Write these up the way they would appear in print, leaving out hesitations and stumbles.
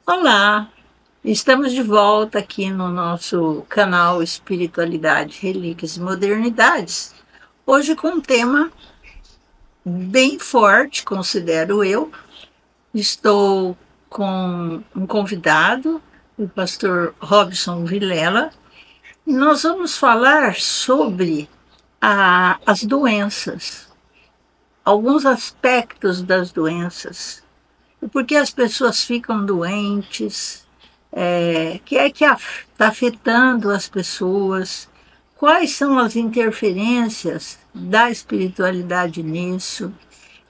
Olá, estamos de volta aqui no nosso canal Espiritualidade, Relíquias e Modernidades. Hoje com um tema bem forte, considero eu. Estou com um convidado, o pastor Robson Vilela, e nós vamos falar sobre as doenças, alguns aspectos das doenças, e por que as pessoas ficam doentes, que é que está afetando as pessoas, quais são as interferências da espiritualidade nisso,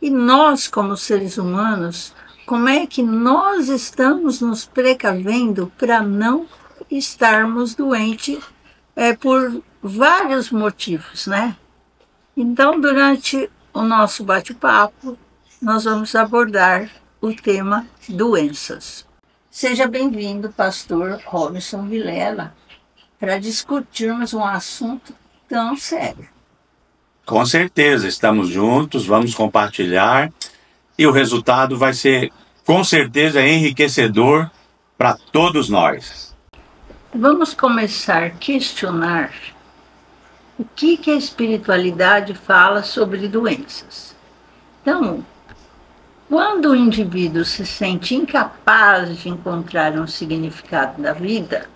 e nós, como seres humanos, como é que nós estamos nos precavendo para não estarmos doentes por vários motivos, né? Então, durante o nosso bate-papo, nós vamos abordar o tema doenças. Seja bem-vindo, pastor Robson Vilela, para discutirmos um assunto tão sério. Com certeza, estamos juntos, vamos compartilhar e o resultado vai ser, com certeza, enriquecedor para todos nós. Vamos começar a questionar o que a espiritualidade fala sobre doenças. Então, quando o indivíduo se sente incapaz de encontrar um significado da vida,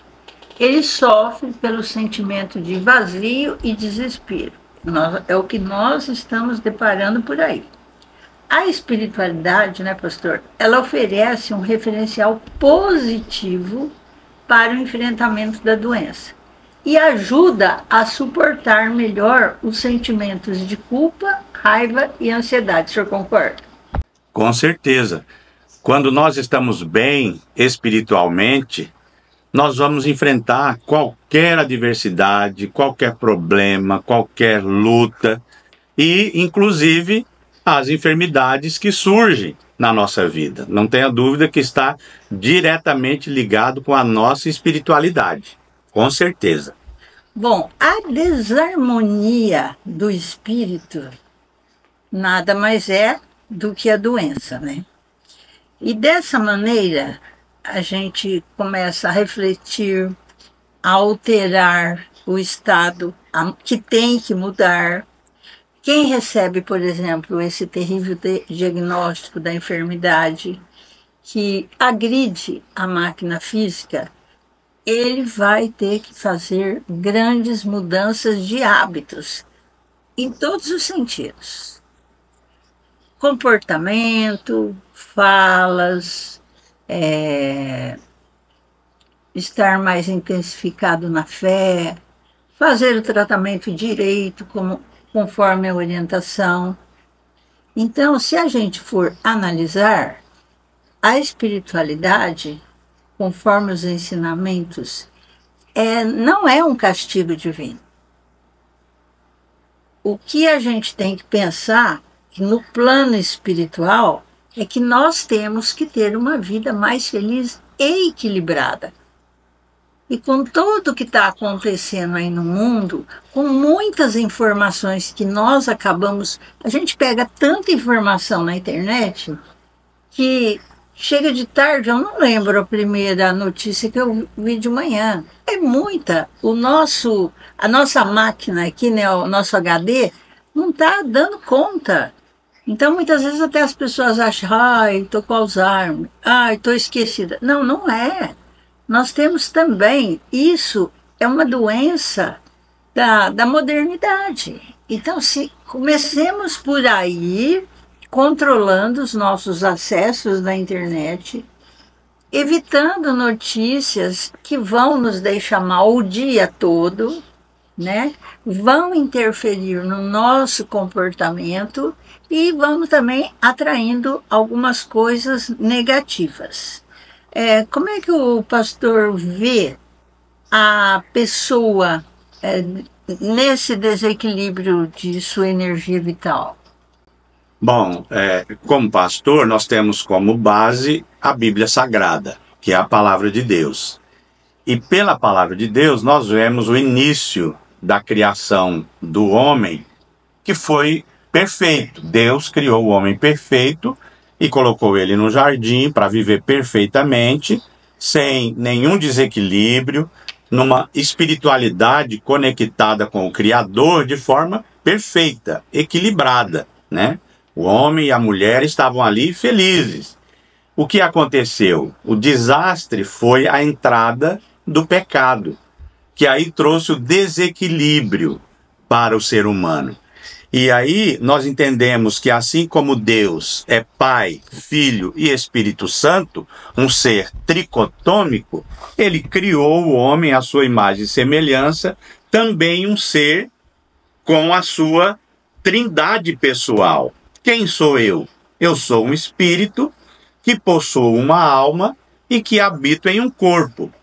ele sofre pelo sentimento de vazio e desespero. É o que nós estamos deparando por aí. A espiritualidade, né, pastor, ela oferece um referencial positivo para o enfrentamento da doença e ajuda a suportar melhor os sentimentos de culpa, raiva e ansiedade. O senhor concorda? Com certeza. Quando nós estamos bem espiritualmente, nós vamos enfrentar qualquer adversidade, qualquer problema, qualquer luta e, inclusive, as enfermidades que surgem na nossa vida. Não tenha dúvida que está diretamente ligado com a nossa espiritualidade, com certeza. Bom, a desarmonia do espírito nada mais é do que a doença, né? E dessa maneira, a gente começa a refletir, a alterar o estado que tem que mudar. Quem recebe, por exemplo, esse terrível diagnóstico da enfermidade que agride a máquina física, ele vai ter que fazer grandes mudanças de hábitos em todos os sentidos. Comportamento, falas, estar mais intensificado na fé, fazer o tratamento direito conforme a orientação. Então, se a gente for analisar, a espiritualidade, conforme os ensinamentos, não é um castigo divino. O que a gente tem que pensar no plano espiritual é que nós temos que ter uma vida mais feliz e equilibrada. E com tudo que está acontecendo aí no mundo, com muitas informações que nós acabamos... A gente pega tanta informação na internet que chega de tarde, eu não lembro a primeira notícia que eu vi de manhã. É muita. A nossa máquina aqui, né, o nosso HD, não está dando conta. Então, muitas vezes até as pessoas acham, estou com Alzheimer, estou esquecida. Não, não é. Nós temos também, isso é uma doença da modernidade. Então, se comecemos por aí, controlando os nossos acessos na internet, evitando notícias que vão nos deixar mal o dia todo, né? Vão interferir no nosso comportamento e vão também atraindo algumas coisas negativas. Como é que o pastor vê a pessoa nesse desequilíbrio de sua energia vital? Bom, como pastor, nós temos como base a Bíblia Sagrada, que é a palavra de Deus. E pela palavra de Deus, nós vemos o início da criação do homem, que foi perfeito. Deus criou o homem perfeito e colocou ele no jardim para viver perfeitamente, sem nenhum desequilíbrio, numa espiritualidade conectada com o Criador de forma perfeita, equilibrada, né? O homem e a mulher estavam ali felizes. O que aconteceu? O desastre foi a entrada do pecado, que aí trouxe o desequilíbrio para o ser humano. E aí nós entendemos que assim como Deus é Pai, Filho e Espírito Santo, um ser tricotômico, ele criou o homem à sua imagem e semelhança, também um ser com a sua trindade pessoal. Quem sou eu? Eu sou um espírito que possuo uma alma e que habito em um corpo.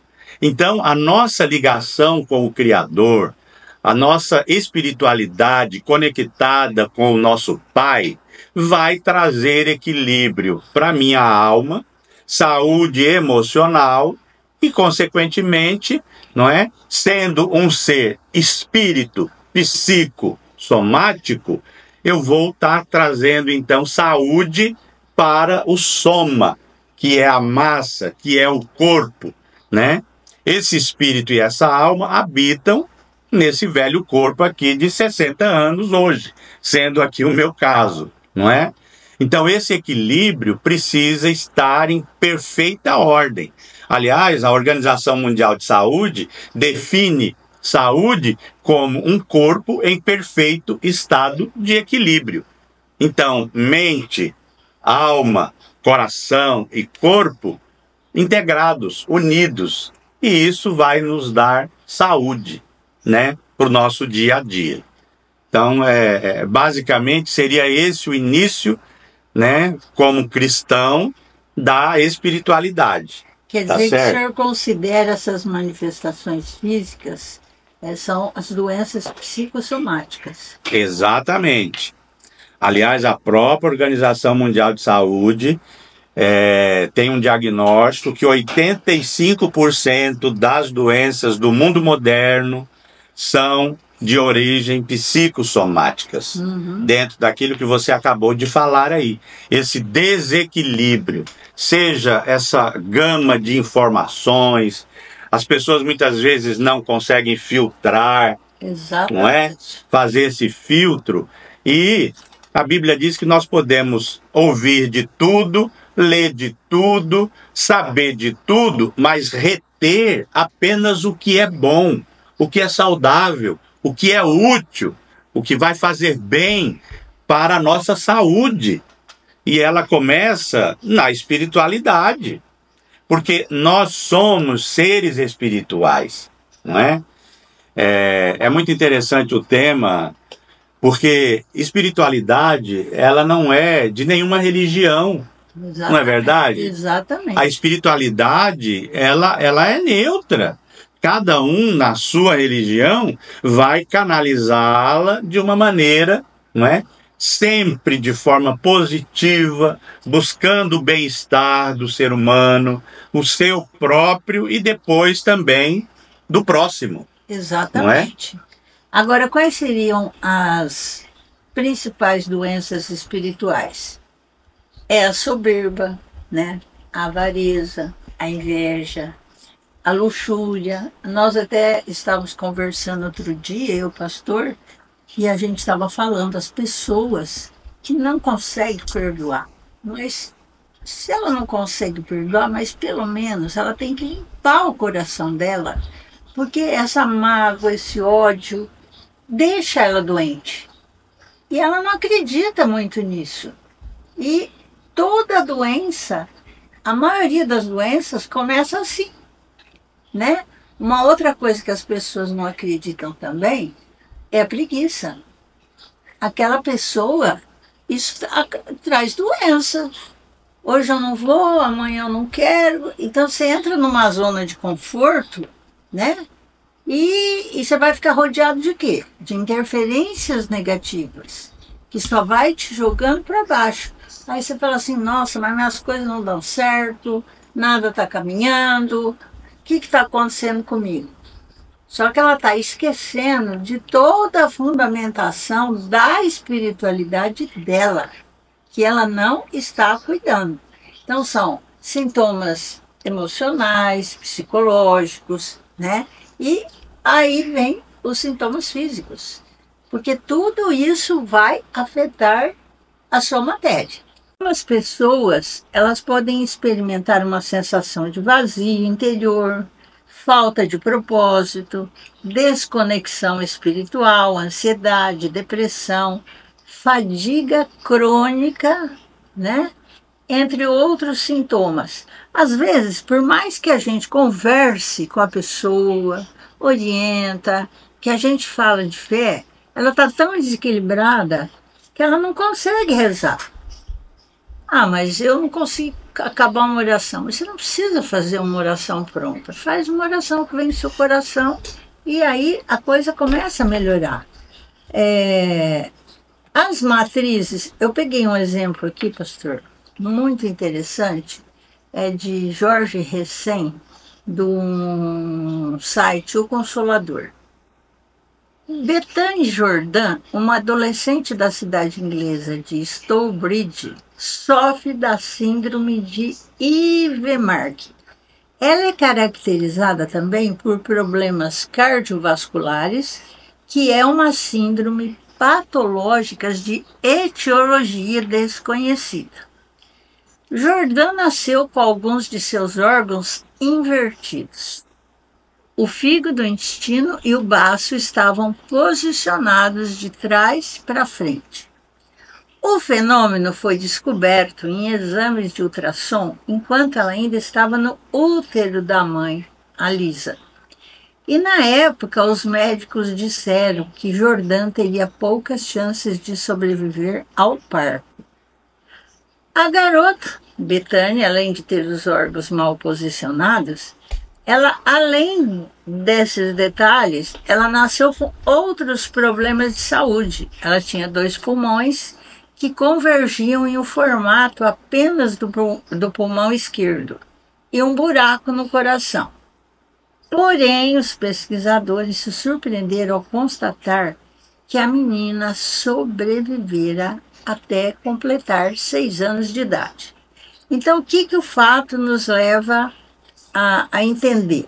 Então, a nossa ligação com o Criador, a nossa espiritualidade conectada com o nosso Pai, vai trazer equilíbrio para minha alma, saúde emocional e, consequentemente, não é? Sendo um ser espírito, psíquico, somático, eu vou estar trazendo, então, saúde para o soma, que é a massa, que é o corpo, né? Esse espírito e essa alma habitam nesse velho corpo aqui de 60 anos hoje, sendo aqui o meu caso, não é? Então esse equilíbrio precisa estar em perfeita ordem. Aliás, a Organização Mundial de Saúde define saúde como um corpo em perfeito estado de equilíbrio. Então, mente, alma, coração e corpo integrados, unidos, e isso vai nos dar saúde, né, para o nosso dia a dia. Então, basicamente, seria esse o início, né, como cristão, da espiritualidade. Quer dizer que o senhor considera essas manifestações físicas são as doenças psicossomáticas? Exatamente. Aliás, a própria Organização Mundial de Saúde tem um diagnóstico que 85% das doenças do mundo moderno são de origem psicossomáticas, dentro daquilo que você acabou de falar aí. Esse desequilíbrio, seja essa gama de informações, as pessoas muitas vezes não conseguem filtrar, não é? Fazer esse filtro, e a Bíblia diz que nós podemos ouvir de tudo, ler de tudo, saber de tudo, mas reter apenas o que é bom, o que é saudável, o que é útil, o que vai fazer bem para a nossa saúde. E ela começa na espiritualidade, porque nós somos seres espirituais, não é? É muito interessante o tema, porque espiritualidade, ela não é de nenhuma religião. Exatamente. Não é verdade? Exatamente. A espiritualidade, ela é neutra. Cada um, na sua religião, vai canalizá-la de uma maneira, não é? Sempre de forma positiva, buscando o bem-estar do ser humano, o seu próprio e depois também do próximo. Exatamente. Não é? Agora, quais seriam as principais doenças espirituais? É a soberba, né? A avareza, a inveja, a luxúria. Nós até estávamos conversando outro dia, eu, pastor, e a gente estava falando das pessoas que não conseguem perdoar. Mas se ela não consegue perdoar, mas pelo menos ela tem que limpar o coração dela, porque essa mágoa, esse ódio, deixa ela doente. E ela não acredita muito nisso. E toda doença, a maioria das doenças começa assim, né? Uma outra coisa que as pessoas não acreditam também é a preguiça. Aquela pessoa, isso traz doença. Hoje eu não vou, amanhã eu não quero. Então você entra numa zona de conforto, né? E você vai ficar rodeado de quê? De interferências negativas, que só vai te jogando para baixo. Aí você fala assim, nossa, mas minhas coisas não dão certo, nada está caminhando, o que está acontecendo comigo? Só que ela está esquecendo de toda a fundamentação da espiritualidade dela, que ela não está cuidando. Então são sintomas emocionais, psicológicos, né? E aí vem os sintomas físicos, porque tudo isso vai afetar a sua matéria. As pessoas, elas podem experimentar uma sensação de vazio interior, falta de propósito, desconexão espiritual, ansiedade, depressão, fadiga crônica, né? Entre outros sintomas. Às vezes, por mais que a gente converse com a pessoa, orienta, que a gente fala de fé, ela está tão desequilibrada que ela não consegue rezar. Ah, mas eu não consigo acabar uma oração. Mas você não precisa fazer uma oração pronta. Faz uma oração que vem do seu coração e aí a coisa começa a melhorar. As matrizes, eu peguei um exemplo aqui, pastor, muito interessante, é de Jorge Recém, do site O Consolador. Bethany Jordan, uma adolescente da cidade inglesa de Stourbridge, sofre da síndrome de Wegemarck. Ela é caracterizada também por problemas cardiovasculares, que é uma síndrome patológica de etiologia desconhecida. Jordan nasceu com alguns de seus órgãos invertidos. O fígado, o intestino e o baço estavam posicionados de trás para frente. O fenômeno foi descoberto em exames de ultrassom enquanto ela ainda estava no útero da mãe, a Lisa. E na época os médicos disseram que Jordan teria poucas chances de sobreviver ao parto. A garota, Bethany, além de ter os órgãos mal posicionados, ela, além desses detalhes, ela nasceu com outros problemas de saúde. Ela tinha 2 pulmões que convergiam em um formato apenas do pulmão esquerdo e um buraco no coração. Porém, os pesquisadores se surpreenderam ao constatar que a menina sobrevivera até completar 6 anos de idade. Então, o que o fato nos leva a entender?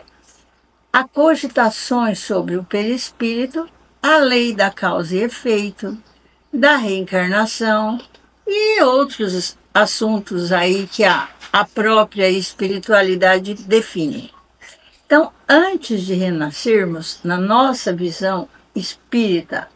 Há cogitações sobre o perispírito, a lei da causa e efeito, da reencarnação e outros assuntos aí que a própria espiritualidade define. Então, antes de renascermos, na nossa visão espírita,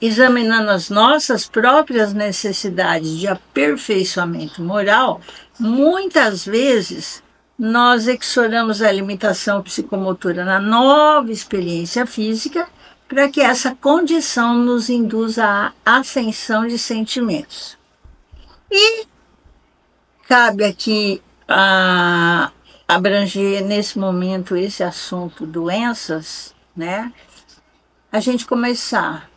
examinando as nossas próprias necessidades de aperfeiçoamento moral, muitas vezes nós exoramos a limitação psicomotora na nova experiência física para que essa condição nos induza à ascensão de sentimentos. E cabe aqui abranger nesse momento esse assunto doenças, né? A gente começar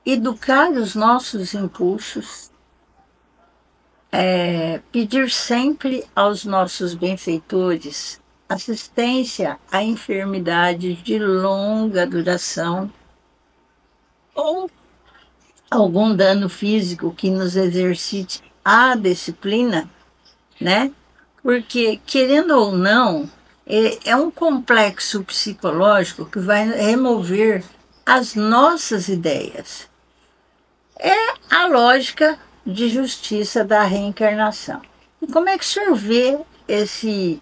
a educar os nossos impulsos, pedir sempre aos nossos benfeitores assistência a enfermidades de longa duração ou algum dano físico que nos exercite a disciplina, né? Porque, querendo ou não, é um complexo psicológico que vai remover as nossas ideias. É a lógica de justiça da reencarnação. E como é que o senhor vê esse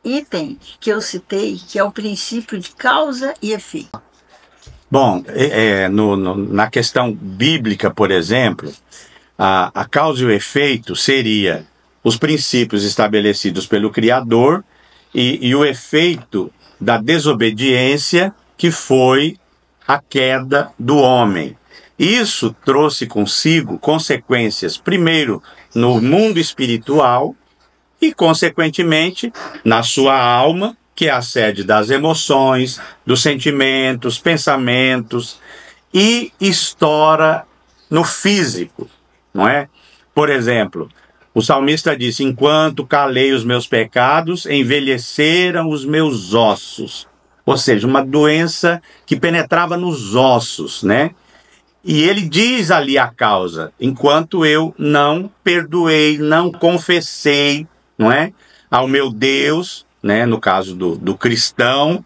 item que eu citei, que é o princípio de causa e efeito? Bom, na questão bíblica, por exemplo, a causa e o efeito seria os princípios estabelecidos pelo Criador e o efeito da desobediência, que foi a queda do homem. Isso trouxe consigo consequências, primeiro, no mundo espiritual e, consequentemente, na sua alma, que é a sede das emoções, dos sentimentos, pensamentos, e estoura no físico, não é? Por exemplo, o salmista disse: enquanto calei os meus pecados, envelheceram os meus ossos. Ou seja, uma doença que penetrava nos ossos, né? E ele diz ali a causa: enquanto eu não perdoei, não confessei, não é, ao meu Deus, né, no caso do cristão,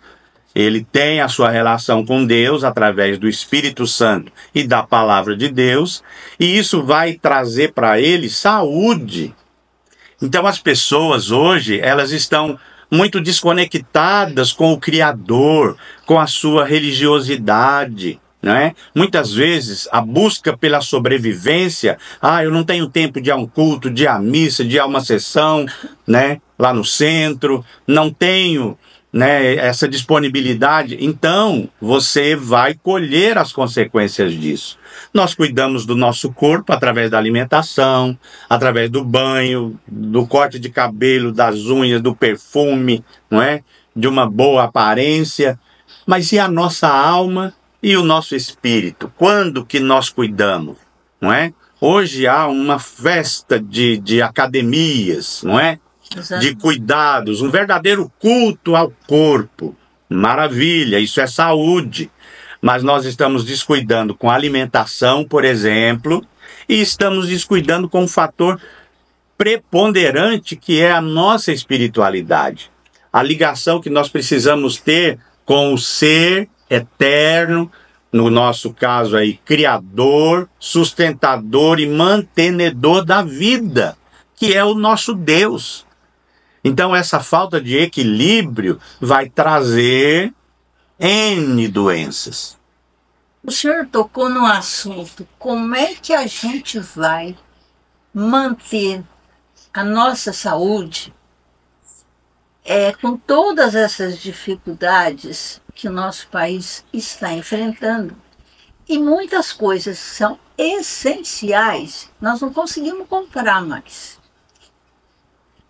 ele tem a sua relação com Deus através do Espírito Santo e da palavra de Deus, e isso vai trazer para ele saúde. Então as pessoas hoje, elas estão muito desconectadas com o Criador, com a sua religiosidade, né? Muitas vezes a busca pela sobrevivência, eu não tenho tempo de ir a um culto, de ir à missa, de ir a uma sessão, né, lá no centro, não tenho, né, essa disponibilidade. Então você vai colher as consequências disso. Nós cuidamos do nosso corpo através da alimentação, através do banho, do corte de cabelo, das unhas, do perfume, não é? De uma boa aparência. Mas e a nossa alma e o nosso espírito? Quando que nós cuidamos, não é? Hoje há uma festa de academias, não é? Exato. De cuidados, um verdadeiro culto ao corpo. Maravilha, isso é saúde. Mas nós estamos descuidando com a alimentação, por exemplo, e estamos descuidando com um fator preponderante que é a nossa espiritualidade. A ligação que nós precisamos ter com o ser eterno, no nosso caso aí, criador, sustentador e mantenedor da vida, que é o nosso Deus. Então essa falta de equilíbrio vai trazer N doenças. O senhor tocou no assunto, como é que a gente vai manter a nossa saúde com todas essas dificuldades que o nosso país está enfrentando. E muitas coisas são essenciais, nós não conseguimos comprar mais.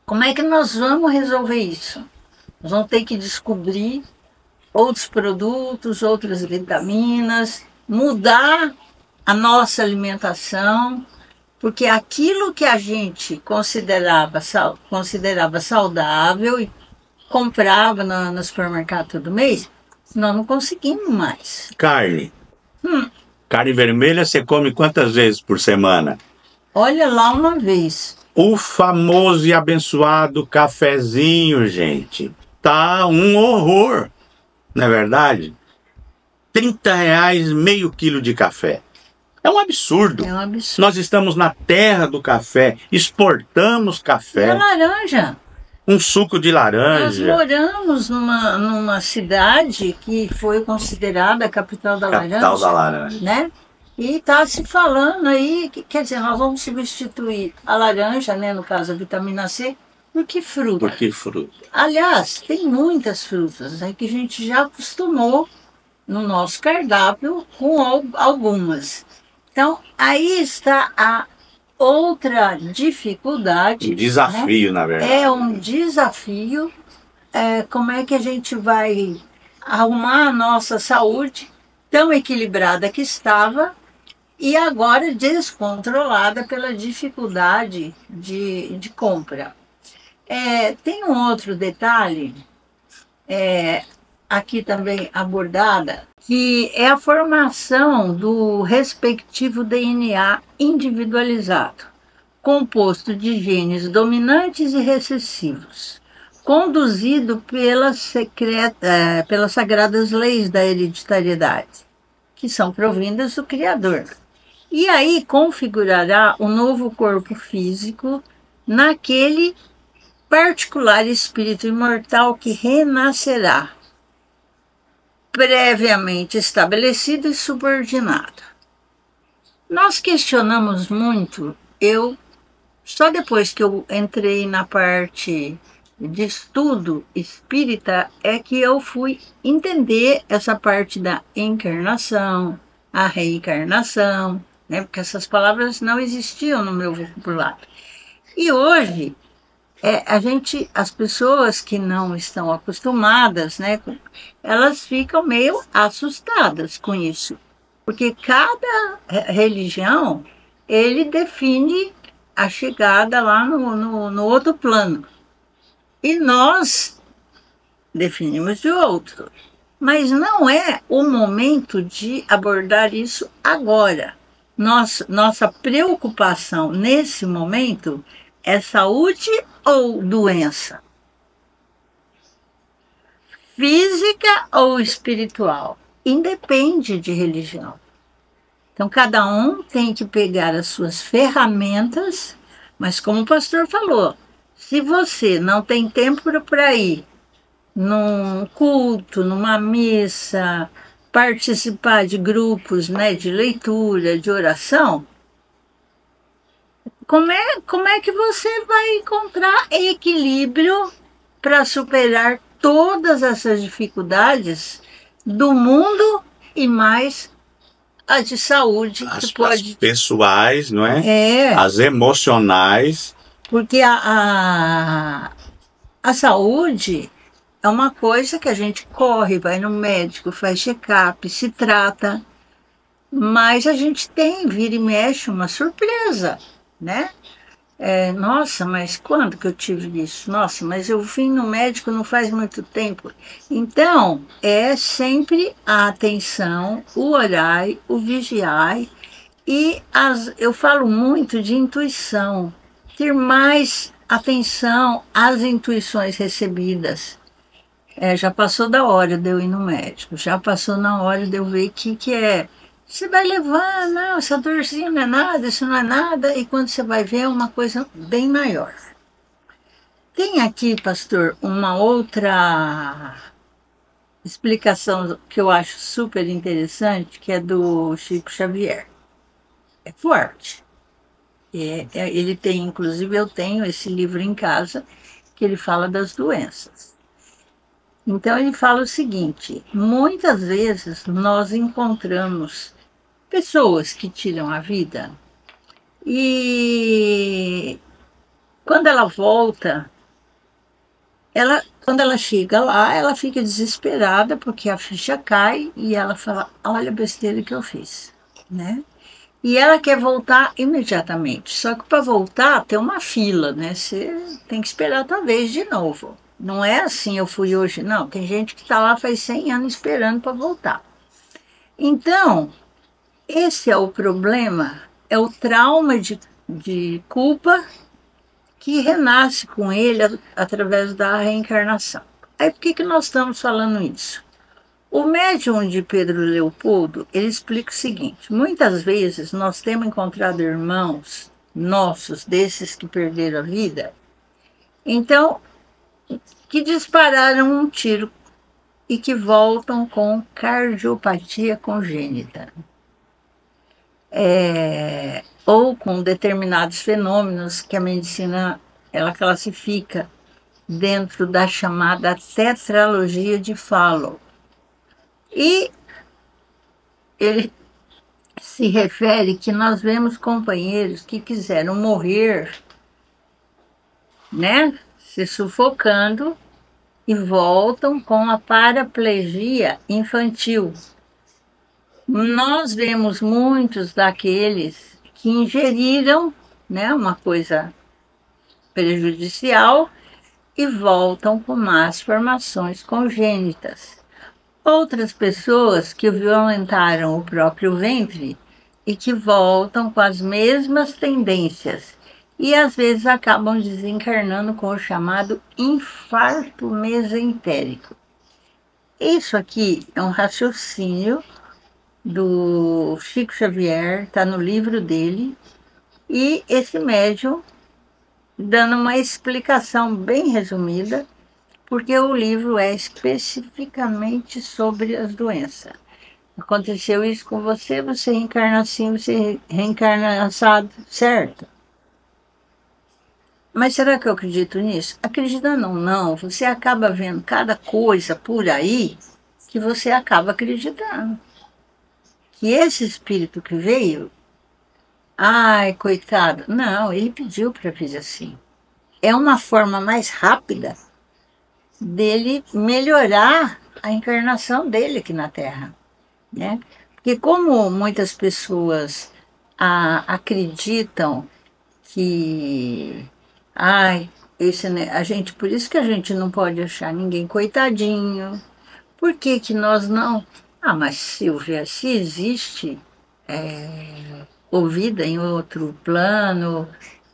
Como é que nós vamos resolver isso? Nós vamos ter que descobrir outros produtos, outras vitaminas, mudar a nossa alimentação, porque aquilo que a gente considerava saudável e comprava no supermercado todo mês, nós não conseguimos mais. Carne. Carne vermelha você come quantas vezes por semana? Olha lá, uma vez. O famoso e abençoado cafezinho, gente, tá um horror, não é verdade? R$30, meio quilo de café. É um absurdo. É um absurdo. Nós estamos na terra do café, exportamos café. E a laranja. Um suco de laranja. Nós moramos numa cidade que foi considerada a capital da laranja. Capital da laranja. Né? E está se falando aí, quer dizer, nós vamos substituir a laranja, né, no caso a vitamina C, por que fruta? Por que fruta? Aliás, tem muitas frutas que a gente já acostumou no nosso cardápio com algumas. Então, aí está a outra dificuldade. Um desafio, né? Na verdade. É um desafio. Como é que a gente vai arrumar a nossa saúde tão equilibrada que estava e agora descontrolada pela dificuldade de compra. Tem um outro detalhe, aqui também abordada, que é a formação do respectivo DNA individualizado, composto de genes dominantes e recessivos, conduzido pelas sagradas leis da hereditariedade, que são provindas do Criador. E aí configurará o novo corpo físico naquele particular espírito imortal que renascerá, previamente estabelecido e subordinado. Nós questionamos muito, só depois que eu entrei na parte de estudo espírita é que eu fui entender essa parte da encarnação, a reencarnação, né? Porque essas palavras não existiam no meu vocabulário. E hoje, as pessoas que não estão acostumadas, né, elas ficam meio assustadas com isso. Porque cada religião, ele define a chegada lá no outro plano. E nós definimos de outro. Mas não é o momento de abordar isso agora. Nossa preocupação nesse momento é saúde ou doença? Física ou espiritual? Independe de religião. Então, cada um tem que pegar as suas ferramentas, mas como o pastor falou, se você não tem tempo para ir num culto, numa missa, participar de grupos, né, de leitura, de oração, como é que você vai encontrar equilíbrio para superar todas essas dificuldades do mundo e mais a de saúde que As pode. pessoais, não é? É, As emocionais. porque a saúde é uma coisa que a gente corre, vai no médico, faz check-up, se trata, mas a gente tem, vira e mexe, uma surpresa, né? Nossa, mas quando que eu tive isso? Nossa, mas eu vim no médico não faz muito tempo. Então, é sempre a atenção, o olhar, o vigiar. E eu falo muito de intuição, ter mais atenção às intuições recebidas. Já passou da hora de eu ir no médico, já passou na hora de eu ver o que é. Você vai levar, não, essa dorzinha não é nada, isso não é nada, e quando você vai ver é uma coisa bem maior. Tem aqui, pastor, uma outra explicação que eu acho super interessante, que é do Chico Xavier. É forte. Ele tem, inclusive eu tenho esse livro em casa, que ele fala das doenças. Então ele fala o seguinte: muitas vezes nós encontramos pessoas que tiram a vida e quando ela volta, quando ela chega lá, ela fica desesperada porque a ficha cai e ela fala: olha a besteira que eu fiz, né? E ela quer voltar imediatamente. Só que para voltar tem uma fila, né? Você tem que esperar outra vez de novo. Não é assim, eu fui hoje, não. Tem gente que está lá faz 100 anos esperando para voltar. Então, esse é o problema, é o trauma de culpa que renasce com ele através da reencarnação. Aí por que nós estamos falando isso? O médium de Pedro Leopoldo, ele explica o seguinte: muitas vezes nós temos encontrado irmãos nossos, desses que perderam a vida, então, que dispararam um tiro e que voltam com cardiopatia congênita. Ou com determinados fenômenos que a medicina ela classifica dentro da chamada tetralogia de Fallot. E ele se refere que nós vemos companheiros que quiseram morrer, né, se sufocando e voltam com a paraplegia infantil. Nós vemos muitos daqueles que ingeriram, né, uma coisa prejudicial e voltam com más formações congênitas. Outras pessoas que violentaram o próprio ventre e que voltam com as mesmas tendências e às vezes acabam desencarnando com o chamado infarto mesentérico. Isso aqui é um raciocínio do Chico Xavier, está no livro dele, e esse médium dando uma explicação bem resumida, porque o livro é especificamente sobre as doenças. Aconteceu isso com você, você reencarna assim, você reencarna assado, certo? Mas será que eu acredito nisso? Acreditando ou não, você acaba vendo cada coisa por aí que você acaba acreditando. Que esse espírito que veio, ai, coitado, não, ele pediu para vir assim. É uma forma mais rápida dele melhorar a encarnação dele aqui na Terra, né? Porque como muitas pessoas acreditam que, ai, a gente, por isso que a gente não pode achar ninguém coitadinho, Por que que nós não... Ah, mas Silvia, se existe ou vida em outro plano,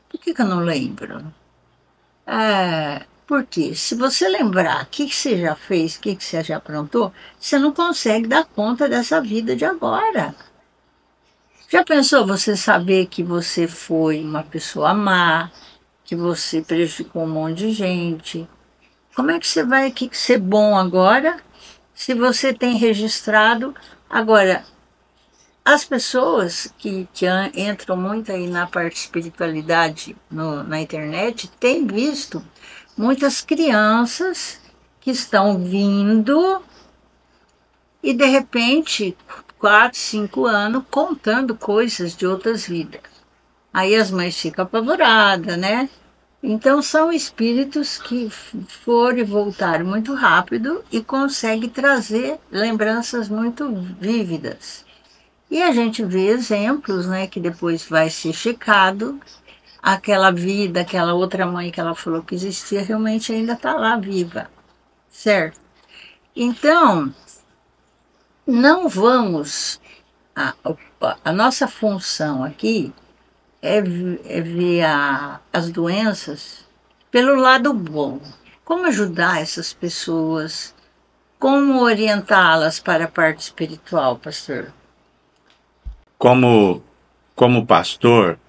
por que que eu não lembro? Porque se você lembrar o que que você já fez, o que que você já aprontou, você não consegue dar conta dessa vida de agora. Já pensou você saber que você foi uma pessoa má, que você prejudicou um monte de gente? Como é que você vai aqui ser bom agora, se você tem registrado? Agora, as pessoas que entram muito aí na parte de espiritualidade na internet têm visto muitas crianças que estão vindo e, de repente, 4, 5 anos, contando coisas de outras vidas. Aí as mães ficam apavoradas, né? Então, são espíritos que foram e voltaram muito rápido e conseguem trazer lembranças muito vívidas. E a gente vê exemplos, né, que depois vai ser checado, aquela vida, aquela outra mãe que ela falou que existia, realmente ainda está lá viva, certo? Então, não vamos... A nossa função aqui é ver as doenças pelo lado bom. Como ajudar essas pessoas? Como orientá-las para a parte espiritual, pastor? Como pastor,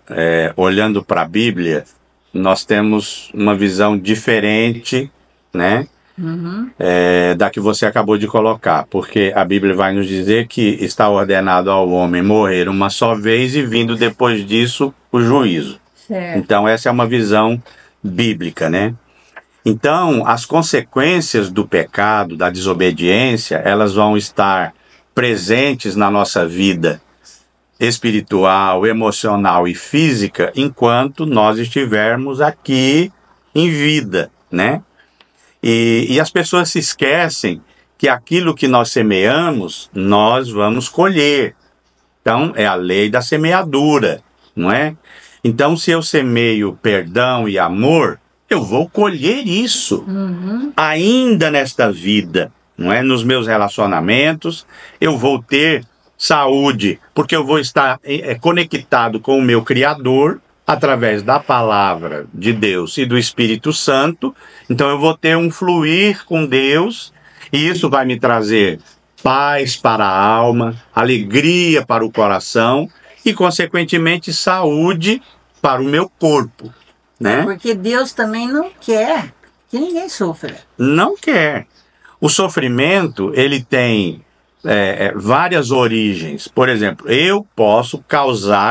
olhando para a Bíblia, nós temos uma visão diferente, né? Da que você acabou de colocar, porque a Bíblia vai nos dizer que está ordenado ao homem morrer uma só vez e vindo depois disso o juízo. Certo. Então essa é uma visão bíblica, né? Então as consequências do pecado, da desobediência, elas vão estar presentes na nossa vida espiritual, emocional e física enquanto nós estivermos aqui em vida, né? E as pessoas se esquecem que aquilo que nós semeamos, nós vamos colher. Então, é a lei da semeadura, não é? Então, se eu semeio perdão e amor, eu vou colher isso ainda nesta vida, não é? Nos meus relacionamentos, eu vou ter saúde, porque eu vou estar conectado com o meu Criador, através da palavra de Deus e do Espírito Santo. Então eu vou ter um fluir com Deus, e isso vai me trazer paz para a alma, alegria para o coração e, consequentemente, saúde para o meu corpo, né? Porque Deus também não quer que ninguém sofra. Não quer. O sofrimento, ele tem várias origens. Por exemplo, eu posso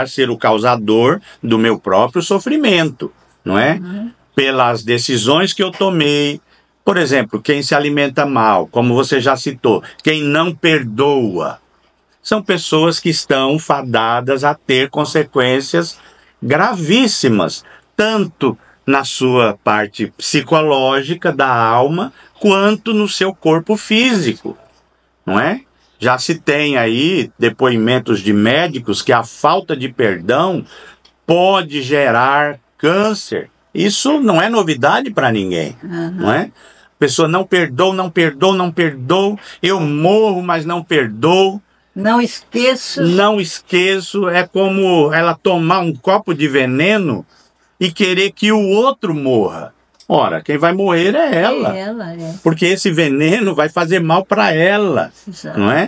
ser o causador do meu próprio sofrimento, não é? Pelas decisões que eu tomei. Por exemplo, quem se alimenta mal, como você já citou, quem não perdoa, são pessoas que estão fadadas a ter consequências gravíssimas, tanto na sua parte psicológica da alma, quanto no seu corpo físico, não é? Já se tem aí depoimentos de médicos que a falta de perdão pode gerar câncer. Isso não é novidade para ninguém, não é? A pessoa não perdoa, não perdoa, não perdoa, eu morro, mas não perdoo. Não esqueço. Não esqueço, é como ela tomar um copo de veneno e querer que o outro morra. Ora, quem vai morrer é ela. Porque esse veneno vai fazer mal para ela, Exato. não é?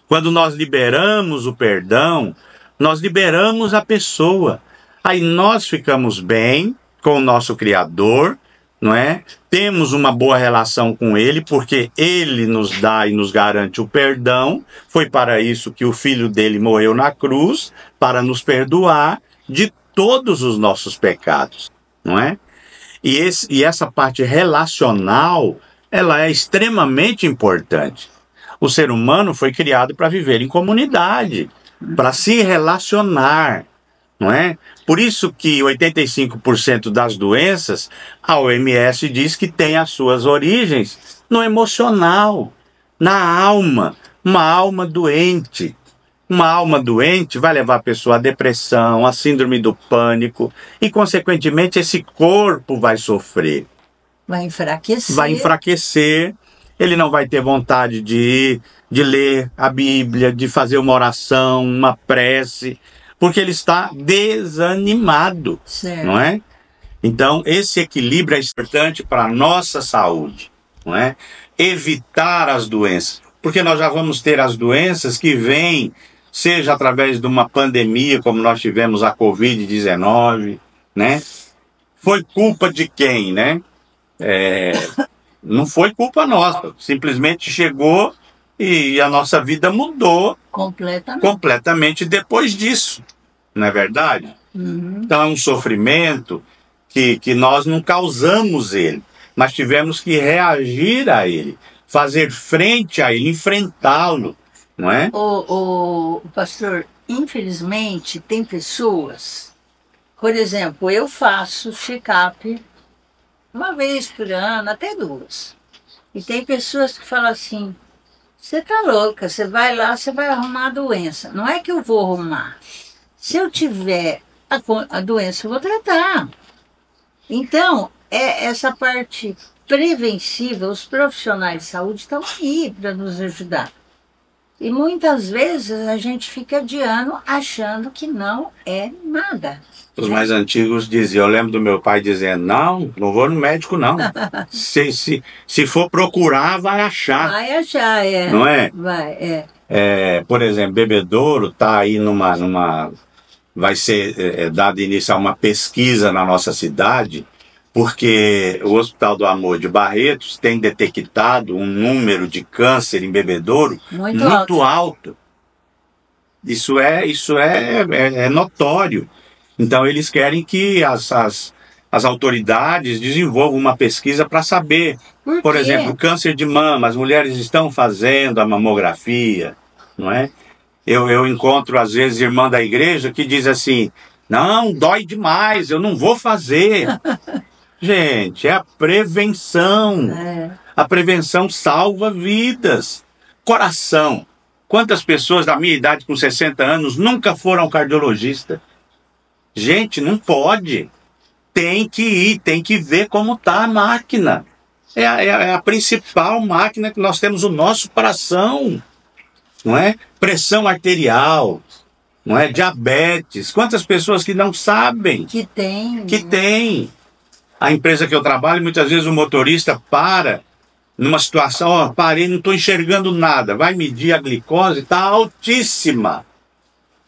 Quando nós liberamos o perdão, nós liberamos a pessoa. Aí nós ficamos bem com o nosso Criador, não é? Temos uma boa relação com Ele, porque Ele nos dá e nos garante o perdão. Foi para isso que o Filho dele morreu na cruz, para nos perdoar de todos os nossos pecados, não é? E essa parte relacional, ela é extremamente importante. O ser humano foi criado para viver em comunidade, para se relacionar, não é? Por isso que 85% das doenças, a OMS diz que tem as suas origens no emocional, na alma, uma alma doente. Uma alma doente vai levar a pessoa à depressão, à síndrome do pânico e, consequentemente, esse corpo vai sofrer. Vai enfraquecer. Vai enfraquecer, ele não vai ter vontade de ir, de ler a Bíblia, de fazer uma oração, uma prece, porque ele está desanimado, Certo. não é? Então, esse equilíbrio é importante para a nossa saúde, não é? Evitar as doenças, porque nós já vamos ter as doenças que vêm, seja através de uma pandemia, como nós tivemos a Covid-19, né? Foi culpa de quem, né? Não foi culpa nossa, simplesmente chegou e a nossa vida mudou completamente depois disso, não é verdade? Então é um sofrimento que nós não causamos ele, mas tivemos que reagir a ele, fazer frente a ele, enfrentá-lo, não é? O pastor, infelizmente, tem pessoas, por exemplo, eu faço check-up uma vez por ano, até duas. E tem pessoas que falam assim, você tá louca, você vai lá, você vai arrumar a doença. Não é que eu vou arrumar. Se eu tiver a doença, eu vou tratar. Então, essa parte preventiva, os profissionais de saúde estão aí para nos ajudar. E muitas vezes a gente fica adiando achando que não é nada. Os mais antigos diziam, eu lembro do meu pai dizendo, não vou no médico não. Se for procurar, vai achar. Vai achar, é. Não é? Vai, por exemplo, Bebedouro está aí vai ser dado início a uma pesquisa na nossa cidade, porque o Hospital do Amor de Barretos tem detectado um número de câncer em Bebedouro muito alto. Isso é notório. Então eles querem que as autoridades desenvolvam uma pesquisa para saber, por exemplo, câncer de mama, as mulheres estão fazendo a mamografia, não é? Eu encontro às vezes irmã da igreja que diz assim, não, dói demais, eu não vou fazer. Gente, é a prevenção. A prevenção salva vidas. Coração. Quantas pessoas da minha idade com 60 anos nunca foram ao cardiologista? Gente, não pode. Tem que ir, tem que ver como está a máquina. É a principal máquina que nós temos, o nosso coração. Não é? Pressão arterial, não é? Diabetes. Quantas pessoas que não sabem? Que tem. Que tem. A empresa que eu trabalho, muitas vezes o motorista para numa situação, parei, não estou enxergando nada. Vai medir a glicose, está altíssima.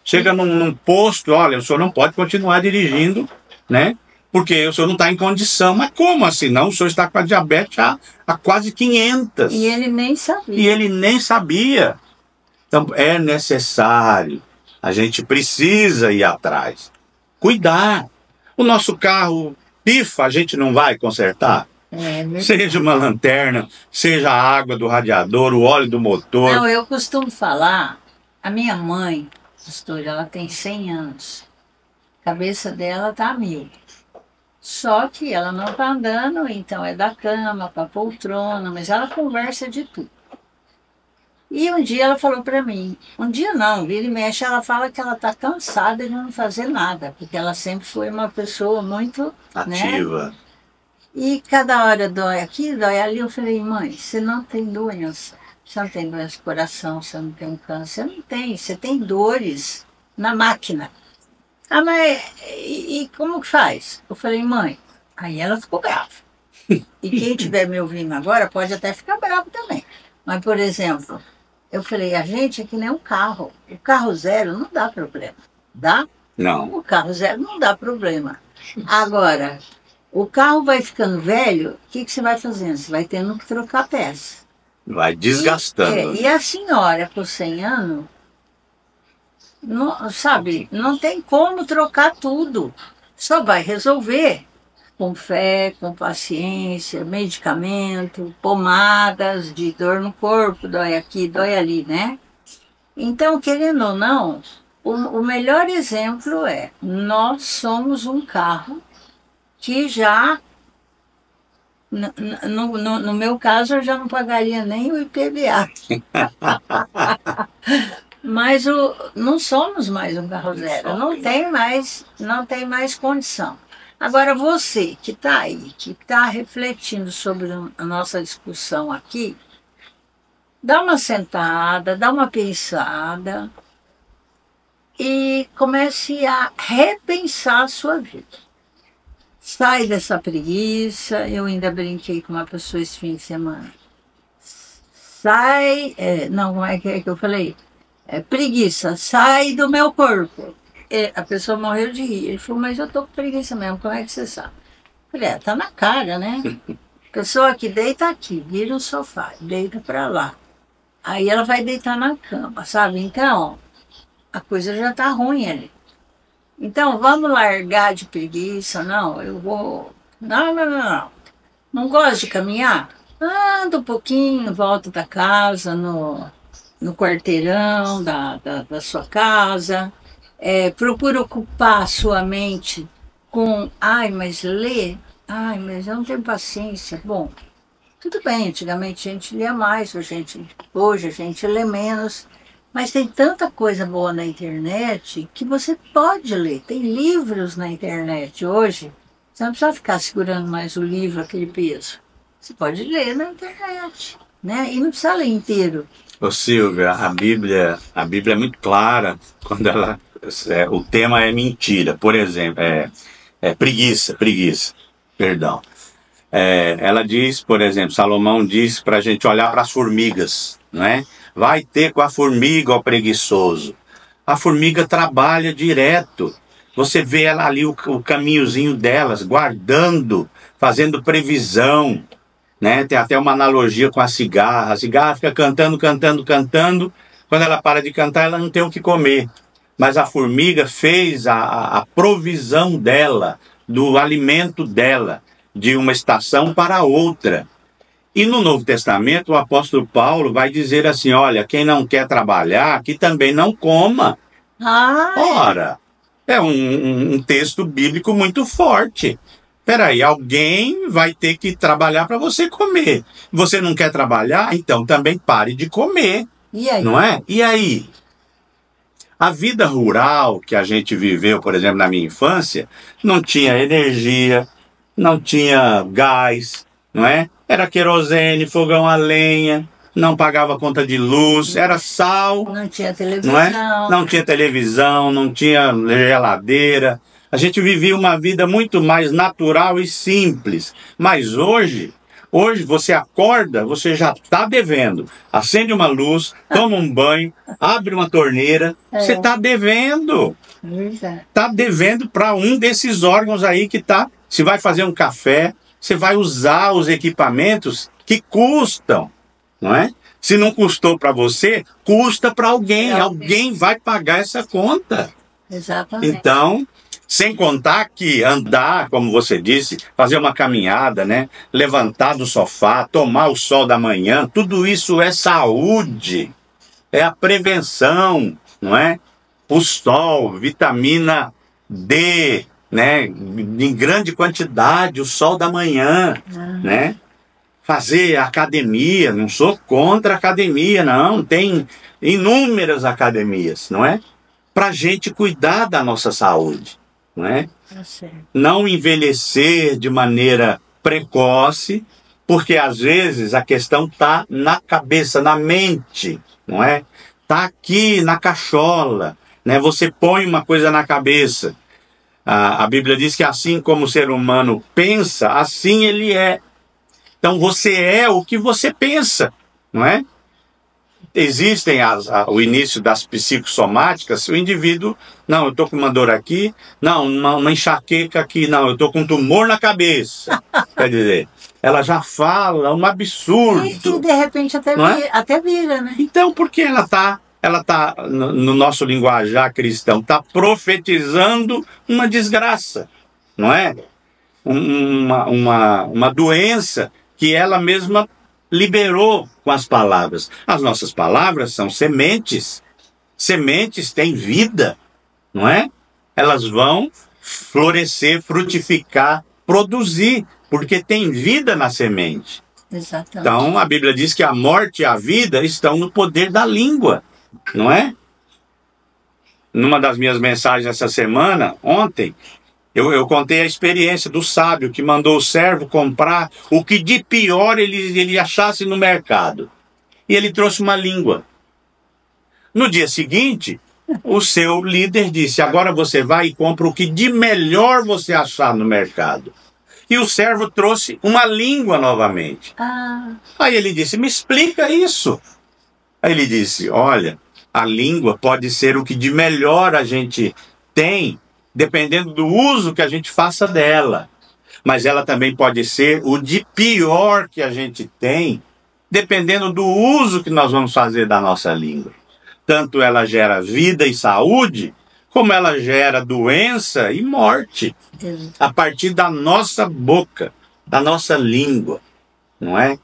Chega num posto, olha, o senhor não pode continuar dirigindo, né? Porque o senhor não está em condição. Mas como assim? Não, o senhor está com a diabetes há quase 500. E ele nem sabia. E ele nem sabia. Então é necessário, a gente precisa ir atrás, cuidar. O nosso carro pifa, a gente não vai consertar? Seja uma lanterna, seja a água do radiador, o óleo do motor. Não, eu costumo falar, a minha mãe, pastor, ela tem 100 anos, a cabeça dela está a 1000. Só que ela não está andando, então é da cama para a poltrona, mas ela conversa de tudo. E um dia ela falou para mim, um dia não, vira e mexe, ela fala que ela está cansada de não fazer nada, porque ela sempre foi uma pessoa muito ativa. Né? E cada hora dói aqui, dói ali. Eu falei, mãe, você não tem doença. Você não tem doença do coração, você não tem câncer. Você não tem, você tem dores na máquina. Ah, mas e como que faz? Eu falei, mãe, aí ela ficou brava. E quem estiver me ouvindo agora pode até ficar bravo também. Mas, por exemplo, eu falei, a gente é que nem um carro. O carro zero não dá problema. Dá? Não. O carro zero não dá problema. Agora, o carro vai ficando velho, o que você vai fazendo? Você vai tendo que trocar peça. Vai desgastando. E a senhora, com 100 anos, não, sabe, não tem como trocar tudo. Só vai resolver com fé, com paciência, medicamento, pomadas de dor no corpo, dói aqui, dói ali, né? Então, querendo ou não, o melhor exemplo é, nós somos um carro que já, no meu caso, eu já não pagaria nem o IPVA. Mas não somos mais um carro zero, não tem mais condição. Agora você que está aí, que está refletindo sobre a nossa discussão aqui, dá uma sentada, dá uma pensada e comece a repensar a sua vida. Sai dessa preguiça. Eu ainda brinquei com uma pessoa esse fim de semana. Sai, não, como é que eu falei? Preguiça, sai do meu corpo. A pessoa morreu de rir. Ele falou, mas eu tô com preguiça mesmo, como é que você sabe? Eu falei, tá na cara, né? Pessoa que deita aqui, vira o sofá, deita pra lá. Aí ela vai deitar na cama, sabe? Então, a coisa já tá ruim ali. Então, vamos largar de preguiça. Não, eu vou... Não. Não gosto de caminhar? Anda um pouquinho, volta da casa, no quarteirão da sua casa. Procura ocupar a sua mente com, mas ler? Mas eu não tenho paciência. Bom, tudo bem, antigamente a gente lia mais, hoje a gente lê menos, mas tem tanta coisa boa na internet que você pode ler. Tem livros na internet hoje, você não precisa ficar segurando mais o livro, aquele peso. Você pode ler na internet, né? E não precisa ler inteiro. Ô Silvia, a Bíblia é muito clara quando o tema é mentira. Por exemplo, preguiça, perdão. Ela diz, por exemplo, Salomão diz para a gente olhar para as formigas, não é? Vai ter com a formiga, ó preguiçoso. A formiga trabalha direto. Você vê ela ali, o caminhozinho delas, guardando, fazendo previsão, né? Tem até uma analogia com a cigarra. A cigarra fica cantando. Quando ela para de cantar, ela não tem o que comer. Mas a formiga fez a provisão dela, do alimento dela, de uma estação para outra. E no Novo Testamento, o apóstolo Paulo vai dizer assim, olha, quem não quer trabalhar, que também não coma. Ora, é um texto bíblico muito forte. Peraí, alguém vai ter que trabalhar para você comer. Você não quer trabalhar? Então também pare de comer. E aí? Não é? E aí? A vida rural que a gente viveu, por exemplo, na minha infância, não tinha energia, não tinha gás, não é? Era querosene, fogão a lenha, não pagava conta de luz, era sal. Não tinha televisão. Não é? Não tinha televisão, não tinha geladeira. A gente vivia uma vida muito mais natural e simples. Mas hoje você acorda, você já está devendo. Acende uma luz, toma um banho, abre uma torneira, você está devendo. Está devendo para um desses órgãos aí que está. Se vai fazer um café, você vai usar os equipamentos que custam, não é? Se não custou para você, custa para alguém. Alguém vai pagar essa conta. Exatamente. Então, sem contar que andar, como você disse, fazer uma caminhada, né? Levantar do sofá, tomar o sol da manhã, tudo isso é saúde, é a prevenção, não é? O sol, vitamina D, né? Em grande quantidade, o sol da manhã, né? Fazer academia, não sou contra a academia, não, tem inúmeras academias, não é? Para a gente cuidar da nossa saúde. Não é? Não envelhecer de maneira precoce, porque às vezes a questão está na cabeça, na mente, não é? Está aqui na cachola, né? Você põe uma coisa na cabeça. A Bíblia diz que assim como o ser humano pensa, assim ele é. Então você é o que você pensa, não é? Existem o início das psicossomáticas, o indivíduo, não, eu estou com uma dor aqui, não, uma enxaqueca aqui, não, eu estou com um tumor na cabeça. Quer dizer, ela já fala um absurdo. E de repente até vira, né? Então, porque ela está no nosso linguajar cristão, está profetizando uma desgraça, não é? Uma doença que ela mesma liberou com as palavras. As nossas palavras são sementes. Sementes têm vida, não é? Elas vão florescer, frutificar, produzir, porque tem vida na semente. Exatamente. Então, a Bíblia diz que a morte e a vida estão no poder da língua, não é? Numa das minhas mensagens essa semana, ontem, eu contei a experiência do sábio que mandou o servo comprar o que de pior ele achasse no mercado. e ele trouxe uma língua. No dia seguinte, o seu líder disse, agora você vai e compra o que de melhor você achar no mercado. E o servo trouxe uma língua novamente. Aí ele disse, me explica isso. Aí ele disse, olha, a língua pode ser o que de melhor a gente tem, dependendo do uso que a gente faça dela. Mas ela também pode ser o de pior que a gente tem, dependendo do uso que nós vamos fazer da nossa língua. Tanto ela gera vida e saúde, como ela gera doença e morte, a partir da nossa boca, da nossa língua, não é?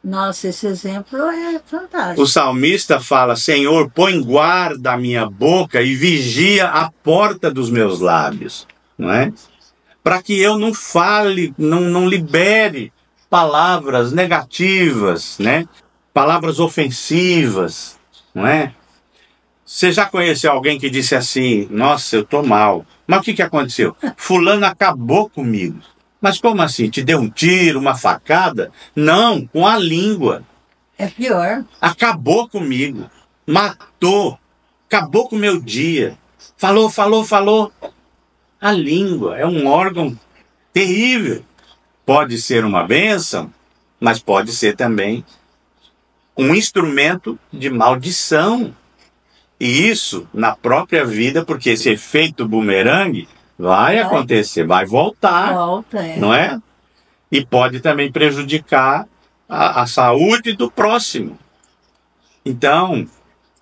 Nossa, esse exemplo é fantástico. O salmista fala, Senhor, põe guarda a minha boca e vigia a porta dos meus lábios, não é? Para que eu não fale, não libere palavras negativas, né? Palavras ofensivas, não é? Você já conheceu alguém que disse assim, nossa, eu tô mal. Mas o que aconteceu? Fulano acabou comigo. Mas como assim? Te deu um tiro, uma facada? Não, com a língua. É pior. Acabou comigo. Matou. Acabou com o meu dia. Falou. A língua é um órgão terrível. Pode ser uma bênção, mas pode ser também um instrumento de maldição. E isso na própria vida, porque esse efeito bumerangue vai acontecer, vai voltar, não é? E pode também prejudicar a saúde do próximo. Então,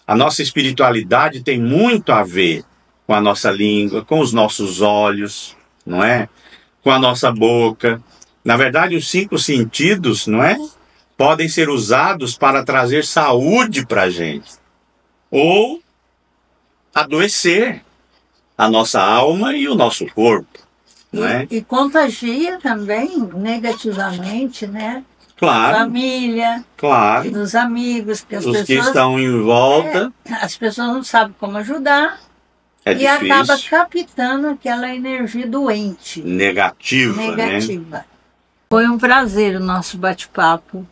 a nossa espiritualidade tem muito a ver com a nossa língua, com os nossos olhos, não é? Com a nossa boca. Na verdade, os 5 sentidos, não é? Podem ser usados para trazer saúde para a gente. Ou adoecer a nossa alma e o nosso corpo, não é? E contagia também negativamente, né? Claro. Família, claro. Dos amigos, que as os pessoas, que estão em volta. As pessoas não sabem como ajudar É e difícil. acaba captando aquela energia doente. Negativa, né? Foi um prazer o nosso bate-papo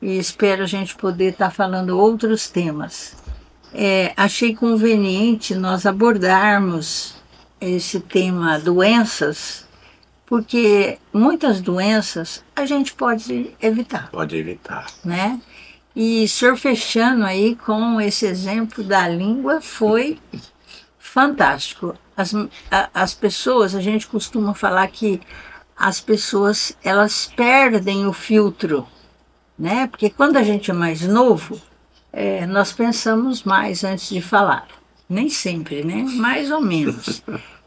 e espero a gente poder estar falando outros temas. Achei conveniente nós abordarmos esse tema doenças, porque muitas doenças a gente pode evitar. Pode evitar. Né? E o senhor fechando aí com esse exemplo da língua foi fantástico. As pessoas, a gente costuma falar que as pessoas, elas perdem o filtro, né? Porque quando a gente é mais novo, nós pensamos mais antes de falar. Nem sempre, né? Mais ou menos.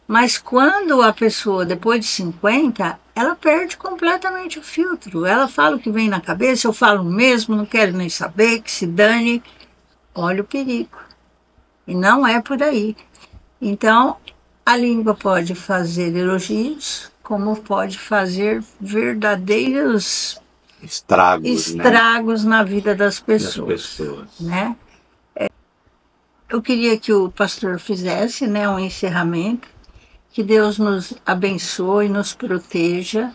Mas quando a pessoa, depois de 50, ela perde completamente o filtro. Ela fala o que vem na cabeça, eu falo mesmo, não quero nem saber, que se dane. Olha o perigo. E não é por aí. Então, a língua pode fazer elogios, como pode fazer verdadeiros estragos, né? Na vida das pessoas. Né? Eu queria que o pastor fizesse, né, um encerramento. Que Deus nos abençoe, nos proteja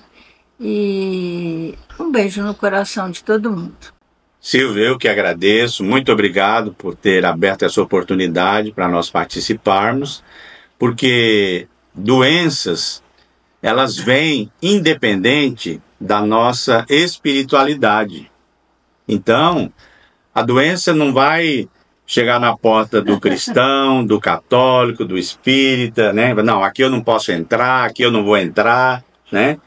e um beijo no coração de todo mundo. Silvio, eu que agradeço, muito obrigado por ter aberto essa oportunidade para nós participarmos, porque doenças, elas vêm independente da nossa espiritualidade. Então, a doença não vai chegar na porta do cristão, do católico, do espírita, né? Não, aqui eu não posso entrar, aqui eu não vou entrar, né?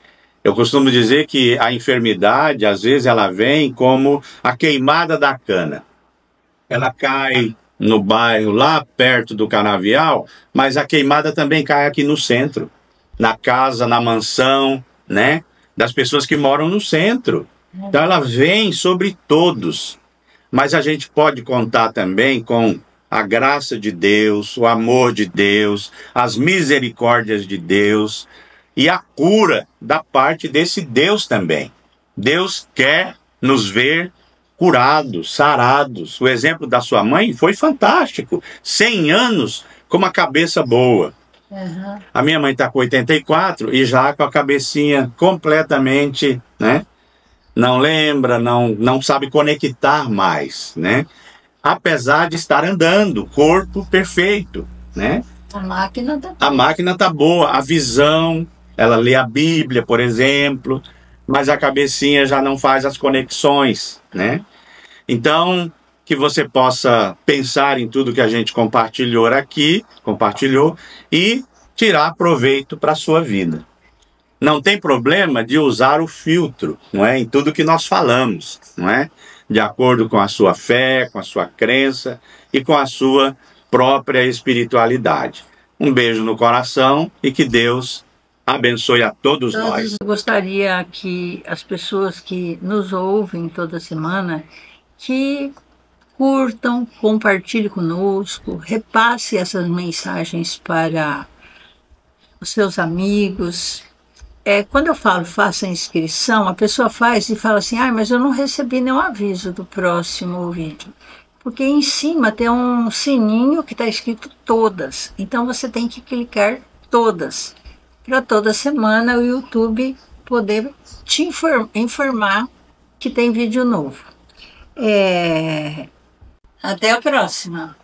Eu costumo dizer que a enfermidade, às vezes, ela vem como a queimada da cana. Ela cai no bairro, lá perto do canavial, mas a queimada também cai aqui no centro, na casa, na mansão, né? Das pessoas que moram no centro. Então ela vem sobre todos. Mas a gente pode contar também com a graça de Deus, o amor de Deus, as misericórdias de Deus e a cura da parte desse Deus também. Deus quer nos ver curados, sarados. O exemplo da sua mãe foi fantástico. 100 anos com uma cabeça boa. A minha mãe está com 84 e já com a cabecinha completamente, né, não lembra, não sabe conectar mais, né? Apesar de estar andando, corpo perfeito, né? A máquina tá boa, a visão, ela lê a Bíblia, por exemplo, mas a cabecinha já não faz as conexões, né? Então, que você possa pensar em tudo que a gente compartilhou e tirar proveito para a sua vida. Não tem problema de usar o filtro, não é? Em tudo que nós falamos, não é? De acordo com a sua fé, com a sua crença e com a sua própria espiritualidade. Um beijo no coração e que Deus abençoe a todos nós. Eu gostaria que as pessoas que nos ouvem toda semana, que curtam, compartilhem conosco, repasse essas mensagens para os seus amigos. Quando eu falo faça a inscrição, a pessoa faz e fala assim, mas eu não recebi nenhum aviso do próximo vídeo. Porque em cima tem um sininho que está escrito todas. Então você tem que clicar todas. Para toda semana o YouTube poder te informar que tem vídeo novo. Até a próxima!